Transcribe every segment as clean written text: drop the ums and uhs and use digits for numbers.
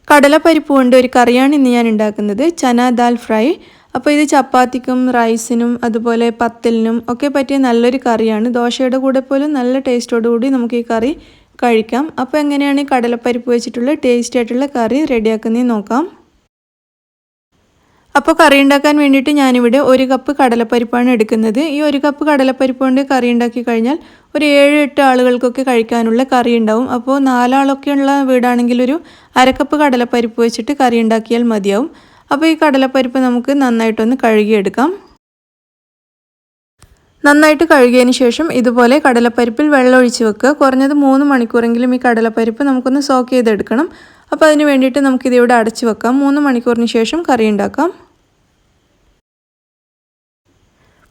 കടലപ്പരിപ്പ് കൊണ്ട് ഒരു കറിയാണ് ഇന്ന് ഞാൻ ഉണ്ടാക്കുന്നത്, ചന ദാൽ ഫ്രൈ. അപ്പോൾ ഇത് ചപ്പാത്തിക്കും റൈസിനും അതുപോലെ പത്തലിനും ഒക്കെ പറ്റിയ നല്ലൊരു കറിയാണ്. ദോശയുടെ കൂടെ പോലും നല്ല ടേസ്റ്റോടുകൂടി നമുക്ക് ഈ കറി കഴിക്കാം. അപ്പോൾ എങ്ങനെയാണ് ഈ കടലപ്പരിപ്പ് വെച്ചിട്ടുള്ള ടേസ്റ്റി ആയിട്ടുള്ള കറി റെഡിയാക്കുന്നതെന്ന് നോക്കാം. അപ്പോൾ കറി ഉണ്ടാക്കാൻ വേണ്ടിയിട്ട് ഞാനിവിടെ 1 കപ്പ് കടലപ്പരിപ്പാണ് എടുക്കുന്നത്. ഈ 1 കപ്പ് കടലപ്പരിപ്പ് കൊണ്ട് കറി ഉണ്ടാക്കി കഴിഞ്ഞാൽ ഒരു 7-8 ആളുകൾക്കൊക്കെ കഴിക്കാനുള്ള കറി ഉണ്ടാവും. അപ്പോൾ 4 ആളൊക്കെയുള്ള വീടാണെങ്കിൽ ഒരു അര കപ്പ് കടലപ്പരിപ്പ് വെച്ചിട്ട് കറി ഉണ്ടാക്കിയാൽ മതിയാവും. അപ്പോൾ ഈ കടലപ്പരിപ്പ് നമുക്ക് നന്നായിട്ടൊന്ന് കഴുകിയെടുക്കാം. നന്നായിട്ട് കഴുകിയതിന് ശേഷം ഇതുപോലെ കടലപ്പരിപ്പിൽ വെള്ളം ഒഴിച്ച് വെക്കുക. കുറഞ്ഞത് 3 മണിക്കൂറെങ്കിലും ഈ കടലപ്പരിപ്പ് നമുക്കൊന്ന് സോക്ക് ചെയ്തെടുക്കണം. അപ്പോൾ അതിന് വേണ്ടിയിട്ട് നമുക്കിതിവിടെ അടച്ച് വെക്കാം. 3 മണിക്കൂറിന് ശേഷം കറി ഉണ്ടാക്കാം.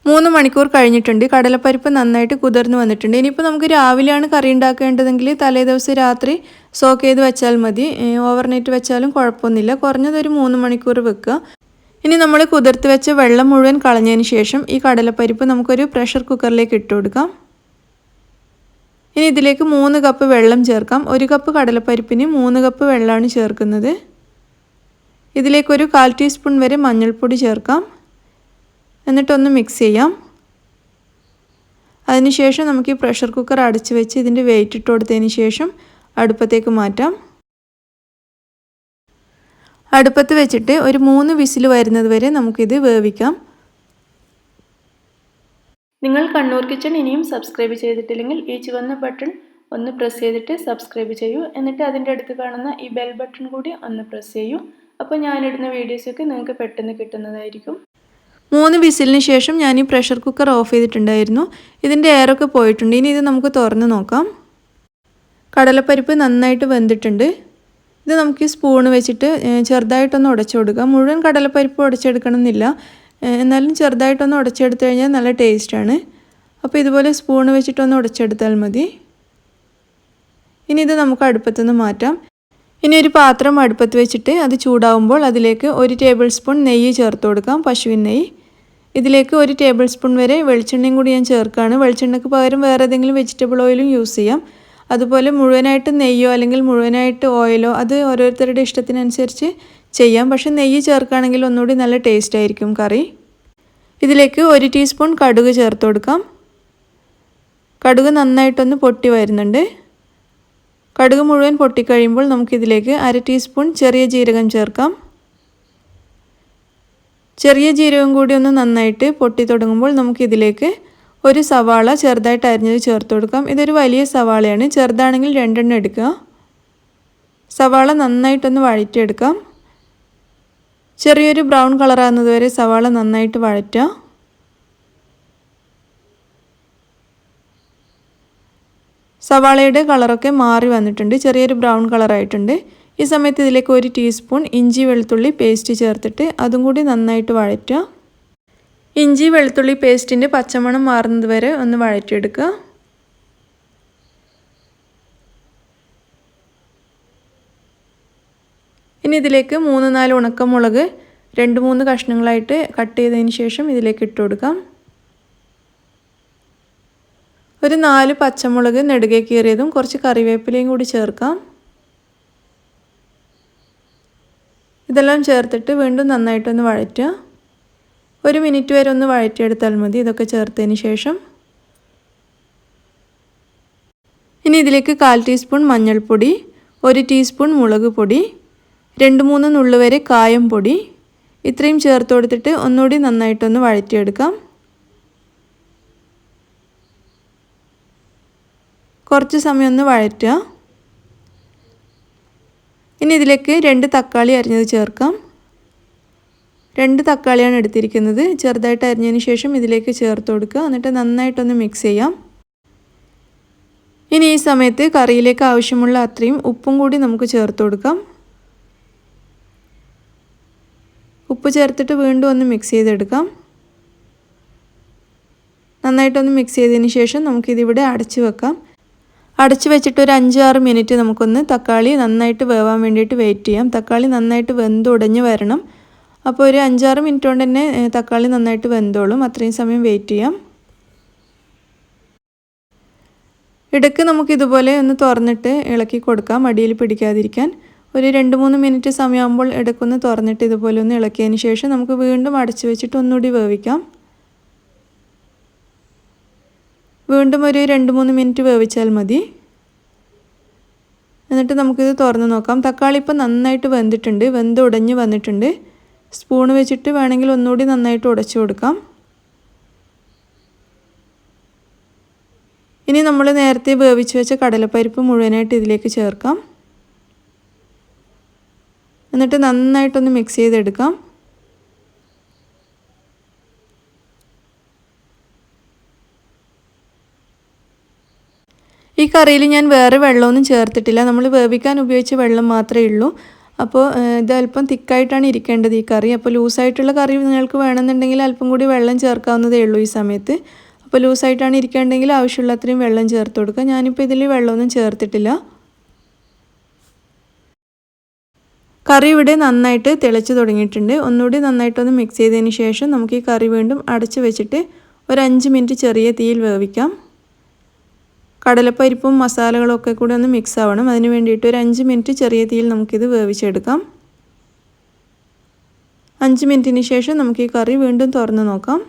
3 മണിക്കൂർ കഴിഞ്ഞിട്ടുണ്ട്. കടലപ്പരിപ്പ് നന്നായിട്ട് കുതിർന്ന് വന്നിട്ടുണ്ട്. ഇനിയിപ്പോൾ നമുക്ക് രാവിലെയാണ് കറി ഉണ്ടാക്കേണ്ടതെങ്കിൽ തലേദിവസം രാത്രി സോക്ക് ചെയ്ത് വെച്ചാൽ മതി. ഓവർനൈറ്റ് വെച്ചാലും കുഴപ്പമൊന്നുമില്ല. കുറഞ്ഞതൊരു 3 മണിക്കൂർ വെക്കുക. ഇനി നമ്മൾ കുതിർത്ത് വെച്ച വെള്ളം മുഴുവൻ കളഞ്ഞതിന് ശേഷം ഈ കടലപ്പരിപ്പ് നമുക്കൊരു പ്രഷർ കുക്കറിലേക്ക് ഇട്ട് കൊടുക്കാം. ഇനി ഇതിലേക്ക് 3 കപ്പ് വെള്ളം ചേർക്കാം. 1 കപ്പ് കടലപ്പരിപ്പിന് 3 കപ്പ് വെള്ളമാണ് ചേർക്കുന്നത്. ഇതിലേക്കൊരു 1/4 ടീസ്പൂൺ വരെ മഞ്ഞൾപ്പൊടി ചേർക്കാം. എന്നിട്ടൊന്ന് മിക്സ് ചെയ്യാം. അതിനുശേഷം നമുക്ക് ഈ പ്രഷർ കുക്കർ അടച്ച് വെച്ച് ഇതിൻ്റെ വെയിറ്റ് ഇട്ട് കൊടുത്തതിന് ശേഷം അടുപ്പത്തേക്ക് മാറ്റാം. അടുപ്പത്ത് വെച്ചിട്ട് ഒരു 3 വിസിൽ വരുന്നത് വരെ നമുക്കിത് വേവിക്കാം. നിങ്ങൾ കണ്ണൂർ കിച്ചൺ ഇനിയും സബ്സ്ക്രൈബ് ചെയ്തിട്ടില്ലെങ്കിൽ ഈ ചുവന്ന ബട്ടൺ ഒന്ന് പ്രസ് ചെയ്തിട്ട് സബ്സ്ക്രൈബ് ചെയ്യൂ. എന്നിട്ട് അതിൻ്റെ അടുത്ത് കാണുന്ന ഈ ബെൽ ബട്ടൺ കൂടി ഒന്ന് പ്രസ് ചെയ്യൂ. അപ്പോൾ ഞാനിടുന്ന വീഡിയോസൊക്കെ നിങ്ങൾക്ക് പെട്ടെന്ന് കിട്ടുന്നതായിരിക്കും. 3 വിസിലിന് ശേഷം ഞാൻ ഈ പ്രഷർ കുക്കർ ഓഫ് ചെയ്തിട്ടുണ്ടായിരുന്നു. ഇതിൻ്റെ എയറൊക്കെ പോയിട്ടുണ്ട്. ഇനി ഇത് നമുക്ക് തുറന്ന് നോക്കാം. കടലപ്പരിപ്പ് നന്നായിട്ട് വെന്തിട്ടുണ്ട്. ഇത് നമുക്ക് ഈ സ്പൂണ് വെച്ചിട്ട് ചെറുതായിട്ടൊന്ന് ഉടച്ചു കൊടുക്കാം. മുഴുവൻ കടലപ്പരിപ്പ് ഉടച്ചെടുക്കണം എന്നില്ല, എന്നാലും ചെറുതായിട്ടൊന്ന് ഉടച്ചെടുത്ത് കഴിഞ്ഞാൽ നല്ല ടേസ്റ്റാണ്. അപ്പോൾ ഇതുപോലെ സ്പൂണ് വെച്ചിട്ടൊന്ന് ഉടച്ചെടുത്താൽ മതി. ഇനി ഇത് നമുക്ക് അടുപ്പത്തുനിന്ന് മാറ്റാം. ഇനി ഒരു പാത്രം അടുപ്പത്ത് വെച്ചിട്ട് അത് ചൂടാവുമ്പോൾ അതിലേക്ക് 1 ടേബിൾ സ്പൂൺ നെയ്യ് ചേർത്ത് കൊടുക്കാം, പശുവിൻ നെയ്യ്. ഇതിലേക്ക് 1 ടേബിൾ സ്പൂൺ വരെ വെളിച്ചെണ്ണയും കൂടി ഞാൻ ചേർക്കുകയാണ്. വെളിച്ചെണ്ണയ്ക്ക് പകരം വേറെ ഏതെങ്കിലും വെജിറ്റബിൾ ഓയിലും യൂസ് ചെയ്യാം. അതുപോലെ മുഴുവനായിട്ട് നെയ്യോ അല്ലെങ്കിൽ മുഴുവനായിട്ട് ഓയിലോ അത് ഓരോരുത്തരുടെ ഇഷ്ടത്തിനനുസരിച്ച് ചെയ്യാം. പക്ഷേ നെയ്യ് ചേർക്കുകയാണെങ്കിൽ ഒന്നുകൂടി നല്ല ടേസ്റ്റ് ആയിരിക്കും കറി. ഇതിലേക്ക് 1 ടീസ്പൂൺ കടുക് ചേർത്ത് കൊടുക്കാം. കടുക് നന്നായിട്ടൊന്ന് പൊട്ടി വരുന്നുണ്ട്. കടുക് മുഴുവൻ പൊട്ടിക്കഴിയുമ്പോൾ നമുക്കിതിലേക്ക് 1/2 ടീസ്പൂൺ ചെറിയ ജീരകം ചേർക്കാം. ചെറിയ ജീരകം കൂടി ഒന്ന് നന്നായിട്ട് പൊട്ടി തുടങ്ങുമ്പോൾ നമുക്കിതിലേക്ക് 1 സവാള ചെറുതായിട്ട് അരിഞ്ഞത് ചേർത്ത് കൊടുക്കാം. ഇതൊരു വലിയ സവാളയാണ്, ചെറുതാണെങ്കിൽ 2 എണ്ണം എടുക്കുക. സവാള നന്നായിട്ടൊന്ന് വഴറ്റിയെടുക്കാം. ചെറിയൊരു ബ്രൗൺ കളറാകുന്നത് വരെ സവാള നന്നായിട്ട് വഴറ്റുക. സവാളയുടെ കളറൊക്കെ മാറി വന്നിട്ടുണ്ട്, ചെറിയൊരു ബ്രൗൺ കളറായിട്ടുണ്ട്. ഈ സമയത്ത് ഇതിലേക്ക് 1 ടീസ്പൂൺ ഇഞ്ചി വെളുത്തുള്ളി പേസ്റ്റ് ചേർത്തിട്ട് അതും കൂടി നന്നായിട്ട് വഴറ്റുക. ഇഞ്ചി വെളുത്തുള്ളി പേസ്റ്റിൻ്റെ പച്ചമണം മാറുന്നത് വരെ ഒന്ന് വഴറ്റിയെടുക്കുക. ഇനി ഇതിലേക്ക് 3-4 ഉണക്കമുളക് 2-3 കഷ്ണങ്ങളായിട്ട് കട്ട് ചെയ്തതിന് ശേഷം ഇതിലേക്ക് ഇട്ട് കൊടുക്കാം. ഒരു 4 പച്ചമുളക് നെടുകെ കീറിയതും കുറച്ച് കറിവേപ്പിലയും കൂടി ചേർക്കാം. ഇതെല്ലാം ചേർത്തിട്ട് വീണ്ടും നന്നായിട്ടൊന്ന് വഴറ്റുക. 1 മിനിറ്റ് വരെ ഒന്ന് വഴറ്റിയെടുത്താൽ മതി. ഇതൊക്കെ ചേർത്തതിന് ശേഷം ഇനി ഇതിലേക്ക് 1/4 ടീസ്പൂൺ മഞ്ഞൾപ്പൊടി, 1 ടീസ്പൂൺ മുളക് പൊടി, 2-3 നുള്ളു വരെ കായം പൊടി, ഇത്രയും ചേർത്ത് കൊടുത്തിട്ട് ഒന്നുകൂടി നന്നായിട്ടൊന്ന് വഴറ്റിയെടുക്കാം. കുറച്ച് സമയം ഒന്ന് വഴറ്റുക. ഇനി ഇതിലേക്ക് 2 തക്കാളി അരിഞ്ഞത് ചേർക്കാം. 2 തക്കാളിയാണ് എടുത്തിരിക്കുന്നത്. ചെറുതായിട്ട് അരിഞ്ഞതിന് ശേഷം ഇതിലേക്ക് ചേർത്ത് കൊടുക്കുക. എന്നിട്ട് നന്നായിട്ടൊന്ന് മിക്സ് ചെയ്യാം. ഇനി ഈ സമയത്ത് കറിയിലേക്ക് ആവശ്യമുള്ള അത്രയും ഉപ്പും കൂടി നമുക്ക് ചേർത്ത് കൊടുക്കാം. ഉപ്പ് ചേർത്തിട്ട് വീണ്ടും ഒന്ന് മിക്സ് ചെയ്തെടുക്കാം. നന്നായിട്ടൊന്ന് മിക്സ് ചെയ്തതിന് ശേഷം നമുക്കിതിവിടെ അടച്ച് വെക്കാം. അടച്ച് വെച്ചിട്ട് ഒരു 5-6 മിനിറ്റ് നമുക്കൊന്ന് തക്കാളി നന്നായിട്ട് വേവാൻ വേണ്ടിയിട്ട് വെയിറ്റ് ചെയ്യാം. തക്കാളി നന്നായിട്ട് വെന്തുടഞ്ഞ് വരണം. അപ്പോൾ ഒരു 5-6 മിനിറ്റ് കൊണ്ട് തന്നെ തക്കാളി നന്നായിട്ട് വെന്തോളും. അത്രയും സമയം വെയിറ്റ് ചെയ്യാം. ഇടയ്ക്ക് നമുക്കിതുപോലെ ഒന്ന് തുറന്നിട്ട് ഇളക്കി കൊടുക്കാം, അടിയിൽ പിടിക്കാതിരിക്കാൻ. ഒരു 2-3 മിനിറ്റ് സമയമാകുമ്പോൾ ഇടയ്ക്കൊന്ന് തുറന്നിട്ട് ഇതുപോലെ ഒന്ന് ഇളക്കിയതിന് ശേഷം നമുക്ക് വീണ്ടും അടച്ചു വെച്ചിട്ട് ഒന്നുകൂടി വേവിക്കാം. വീണ്ടും ഒരു 2-3 മിനിറ്റ് വേവിച്ചാൽ മതി. എന്നിട്ട് നമുക്കിത് തുറന്ന് നോക്കാം. തക്കാളി ഇപ്പം നന്നായിട്ട് വെന്തിട്ടുണ്ട്, വെന്ത് ഉടഞ്ഞ് വന്നിട്ടുണ്ട്. സ്പൂൺ വെച്ചിട്ട് വേണമെങ്കിൽ ഒന്നുകൂടി നന്നായിട്ട് ഉടച്ചു കൊടുക്കാം. ഇനി നമ്മൾ നേരത്തെ വേവിച്ച് വെച്ച കടലപ്പരിപ്പ് മുഴുവനായിട്ട് ഇതിലേക്ക് ചേർക്കാം. എന്നിട്ട് നന്നായിട്ടൊന്ന് മിക്സ് ചെയ്തെടുക്കാം. ഈ കറിയിൽ ഞാൻ വേറെ വെള്ളമൊന്നും ചേർത്തിട്ടില്ല, നമ്മൾ വേവിക്കാൻ ഉപയോഗിച്ച വെള്ളം മാത്രമേ ഉള്ളൂ. അപ്പോൾ ഇത് അല്പം തിക്കായിട്ടാണ് ഇരിക്കേണ്ടത് ഈ കറി. അപ്പോൾ ലൂസായിട്ടുള്ള കറി നിങ്ങൾക്ക് വേണമെന്നുണ്ടെങ്കിൽ അല്പം കൂടി വെള്ളം ചേർക്കാവുന്നതേ ഉള്ളൂ ഈ സമയത്ത്. അപ്പോൾ ലൂസായിട്ടാണ് ഇരിക്കേണ്ടെങ്കിൽ ആവശ്യമുള്ള അത്രയും വെള്ളം ചേർത്ത് കൊടുക്കുക. ഞാനിപ്പോൾ ഇതിൽ വെള്ളമൊന്നും ചേർത്തിട്ടില്ല. കറി ഇവിടെ നന്നായിട്ട് തിളച്ച് തുടങ്ങിയിട്ടുണ്ട്. ഒന്നുകൂടി നന്നായിട്ടൊന്ന് മിക്സ് ചെയ്തതിന് ശേഷം നമുക്ക് ഈ കറി വീണ്ടും അടച്ച് വെച്ചിട്ട് ഒരു 5 മിനിറ്റ് ചെറിയ തീയിൽ വേവിക്കാം. കടലപ്പരിപ്പും മസാലകളും ഒക്കെ കൂടി ഒന്ന് മിക്സ് ആവണം. അതിന് വേണ്ടിയിട്ട് ഒരു 5 മിനിറ്റ് ചെറിയ തീയിൽ നമുക്കിത് വേവിച്ചെടുക്കാം. 5 മിനിറ്റിന് ശേഷം നമുക്ക് ഈ കറി വീണ്ടും തുറന്ന് നോക്കാം.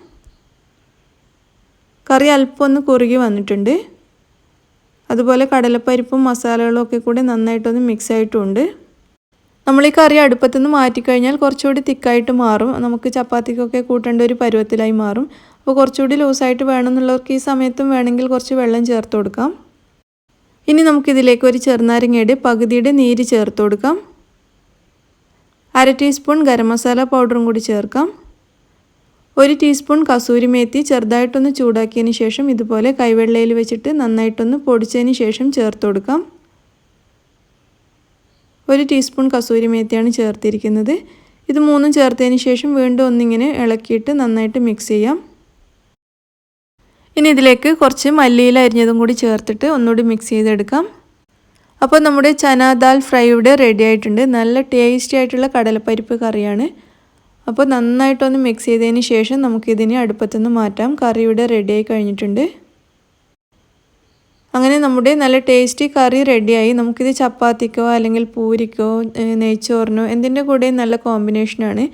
കറി അല്പം ഒന്ന് കുറുകി വന്നിട്ടുണ്ട്. അതുപോലെ കടലപ്പരിപ്പും മസാലകളും ഒക്കെ കൂടി നന്നായിട്ടൊന്ന് മിക്സ് ആയിട്ടുണ്ട്. നമ്മൾ ഈ കറി അടുപ്പത്തുനിന്ന് മാറ്റിക്കഴിഞ്ഞാൽ കുറച്ചുകൂടി തിക്കായിട്ട് മാറും. നമുക്ക് ചപ്പാത്തിക്കൊക്കെ കൂട്ടേണ്ട ഒരു പരുവത്തിലായി മാറും. അപ്പോൾ കുറച്ചുകൂടി ലൂസായിട്ട് വേണമെന്നുള്ളവർക്ക് ഈ സമയത്തും വേണമെങ്കിൽ കുറച്ച് വെള്ളം ചേർത്ത് കൊടുക്കാം. ഇനി നമുക്കിതിലേക്ക് ഒരു ചെറുനാരങ്ങയുടെ പകുതിയുടെ നീര് ചേർത്ത് കൊടുക്കാം. 1/2 ടീസ്പൂൺ ഗരം മസാല പൗഡറും കൂടി ചേർക്കാം. 1 ടീസ്പൂൺ കസൂരി മേത്തി ചെറുതായിട്ടൊന്ന് ചൂടാക്കിയതിന് ശേഷം ഇതുപോലെ കൈവെള്ളയിൽ വെച്ചിട്ട് നന്നായിട്ടൊന്ന് പൊടിച്ചതിന് ശേഷം ചേർത്ത് കൊടുക്കാം. 1 ടീസ്പൂൺ കസൂരി മേത്തിയാണ് ചേർത്തിരിക്കുന്നത്. ഇത് മൂന്നും ചേർത്തതിന് ശേഷം വീണ്ടും ഒന്നിങ്ങനെ ഇളക്കിയിട്ട് നന്നായിട്ട് മിക്സ് ചെയ്യാം. ഇനി ഇതിലേക്ക് കുറച്ച് മല്ലിയില അരിഞ്ഞതും കൂടി ചേർത്തിട്ട് ഒന്നുകൂടി മിക്സ് ചെയ്തെടുക്കാം. അപ്പോൾ നമ്മുടെ ചന ദാൽ ഫ്രൈ ഇവിടെ റെഡി ആയിട്ടുണ്ട്. നല്ല ടേസ്റ്റി ആയിട്ടുള്ള കടലപ്പരിപ്പ് കറിയാണ്. അപ്പോൾ നന്നായിട്ടൊന്ന് മിക്സ് ചെയ്തതിന് ശേഷം നമുക്കിതിനെ അടുപ്പത്തുനിന്ന് മാറ്റാം. കറി ഇവിടെ റെഡിയായി കഴിഞ്ഞിട്ടുണ്ട്. അങ്ങനെ നമ്മുടെ നല്ല ടേസ്റ്റി കറി റെഡിയായി. നമുക്കിത് ചപ്പാത്തിക്കോ അല്ലെങ്കിൽ പൂരിക്കോ നെയ്ച്ചോറിനോ എന്തിൻ്റെ കൂടെയും നല്ല കോമ്പിനേഷനാണ്.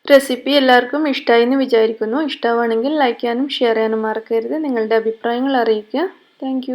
റെസിപ്പി എല്ലാവർക്കും ഇഷ്ടമായി എന്ന് വിചാരിക്കുന്നു. ഇഷ്ടമാണെങ്കിൽ ലൈക്ക് ചെയ്യാനും ഷെയർ ചെയ്യാനും മറക്കരുത്. നിങ്ങളുടെ അഭിപ്രായങ്ങൾ അറിയിക്കുക. താങ്ക്